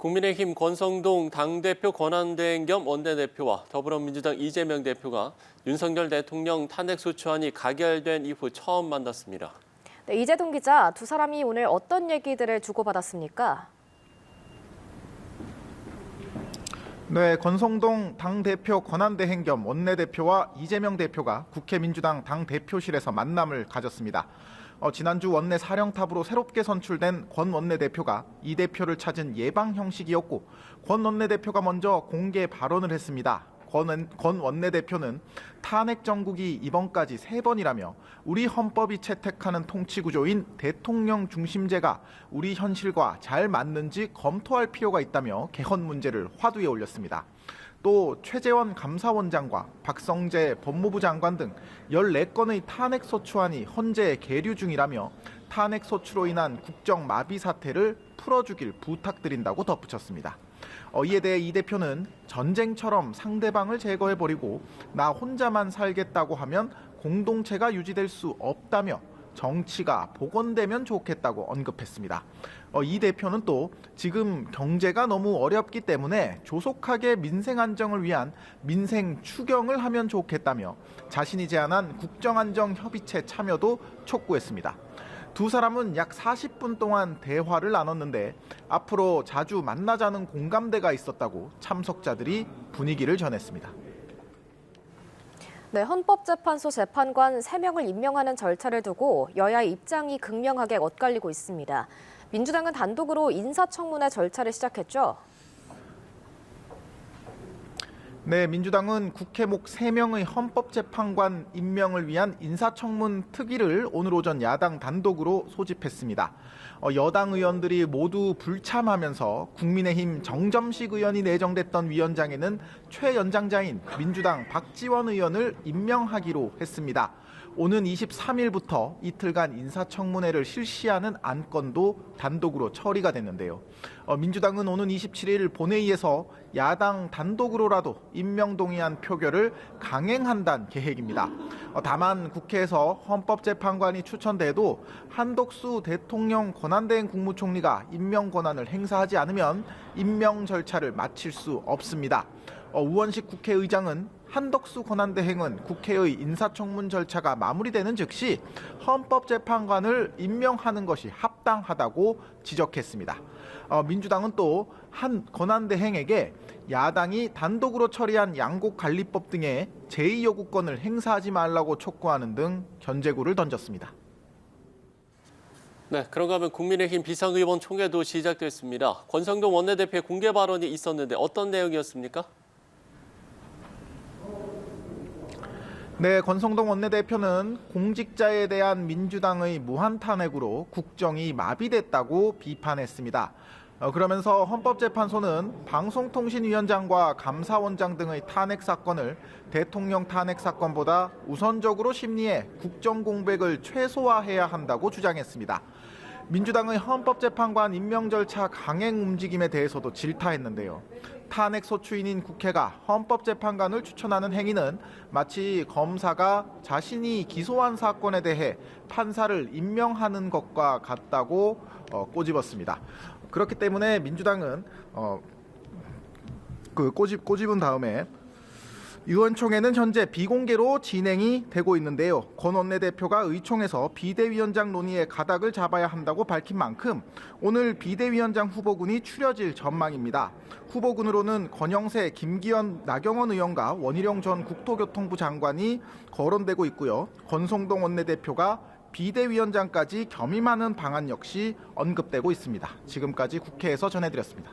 국민의힘 권성동 당대표 권한대행 겸 원내대표와 더불어민주당 이재명 대표가 윤석열 대통령 탄핵소추안이 가결된 이후 처음 만났습니다. 네, 이재동 기자, 두 사람이 오늘 어떤 얘기들을 주고받았습니까? 네, 권성동 당대표 권한대행 겸 원내대표와 이재명 대표가 국회 민주당 당대표실에서 만남을 가졌습니다. 지난주 원내 사령탑으로 새롭게 선출된 권 원내대표가 이 대표를 찾은 예방 형식이었고 권 원내대표가 먼저 공개 발언을 했습니다. 권 원내대표는 탄핵 정국이 이번까지 3번이라며 우리 헌법이 채택하는 통치구조인 대통령 중심제가 우리 현실과 잘 맞는지 검토할 필요가 있다며 개헌 문제를 화두에 올렸습니다. 또 최재원 감사원장과 박성재 법무부 장관 등 14건의 탄핵소추안이 헌재에 계류 중이라며 탄핵소추로 인한 국정 마비 사태를 풀어주길 부탁드린다고 덧붙였습니다. 이에 대해 이 대표는 전쟁처럼 상대방을 제거해버리고 나 혼자만 살겠다고 하면 공동체가 유지될 수 없다며 정치가 복원되면 좋겠다고 언급했습니다. 이 대표는 또 지금 경제가 너무 어렵기 때문에 조속하게 민생 안정을 위한 민생 추경을 하면 좋겠다며 자신이 제안한 국정안정협의체 참여도 촉구했습니다. 두 사람은 약 40분 동안 대화를 나눴는데 앞으로 자주 만나자는 공감대가 있었다고 참석자들이 분위기를 전했습니다. 네, 헌법재판소 재판관 3명을 임명하는 절차를 두고 여야의 입장이 극명하게 엇갈리고 있습니다. 민주당은 단독으로 인사청문회 절차를 시작했죠. 네, 민주당은 국회목 3명의 헌법재판관 임명을 위한 인사청문 특위를 오늘 오전 야당 단독으로 소집했습니다. 여당 의원들이 모두 불참하면서 국민의힘 정점식 의원이 내정됐던 위원장에는 최 연장자인 민주당 박지원 의원을 임명하기로 했습니다. 오는 23일부터 이틀간 인사청문회를 실시하는 안건도 단독으로 처리가 됐는데요. 민주당은 오는 27일 본회의에서 야당 단독으로라도 임명 동의안 표결을 강행한다는 계획입니다. 다만 국회에서 헌법재판관이 추천돼도 한덕수 대통령 권한대행 국무총리가 임명 권한을 행사하지 않으면 임명 절차를 마칠 수 없습니다. 우원식 국회의장은 한덕수 권한대행은 국회의 인사청문 절차가 마무리되는 즉시 헌법재판관을 임명하는 것이 합당하다고 지적했습니다. 민주당은 또 한 권한대행에게 야당이 단독으로 처리한 양곡관리법 등의 제2요구권을 행사하지 말라고 촉구하는 등 견제구를 던졌습니다. 네, 그런가 하면 국민의힘 비상의원 총회도 시작됐습니다. 권성동 원내대표의 공개 발언이 있었는데 어떤 내용이었습니까? 네, 권성동 원내대표는 공직자에 대한 민주당의 무한 탄핵으로 국정이 마비됐다고 비판했습니다. 그러면서 헌법재판소는 방송통신위원장과 감사원장 등의 탄핵 사건을 대통령 탄핵 사건보다 우선적으로 심리해 국정공백을 최소화해야 한다고 주장했습니다. 민주당의 헌법재판관 임명 절차 강행 움직임에 대해서도 질타했는데요. 탄핵 소추인인 국회가 헌법재판관을 추천하는 행위는 마치 검사가 자신이 기소한 사건에 대해 판사를 임명하는 것과 같다고 꼬집었습니다. 그렇기 때문에 민주당은 꼬집은 다음에 의원총회는 현재 비공개로 진행이 되고 있는데요. 권 원내대표가 의총에서 비대위원장 논의에 가닥을 잡아야 한다고 밝힌 만큼 오늘 비대위원장 후보군이 추려질 전망입니다. 후보군으로는 권영세, 김기현, 나경원 의원과 원희룡 전 국토교통부 장관이 거론되고 있고요. 권성동 원내대표가 비대위원장까지 겸임하는 방안 역시 언급되고 있습니다. 지금까지 국회에서 전해드렸습니다.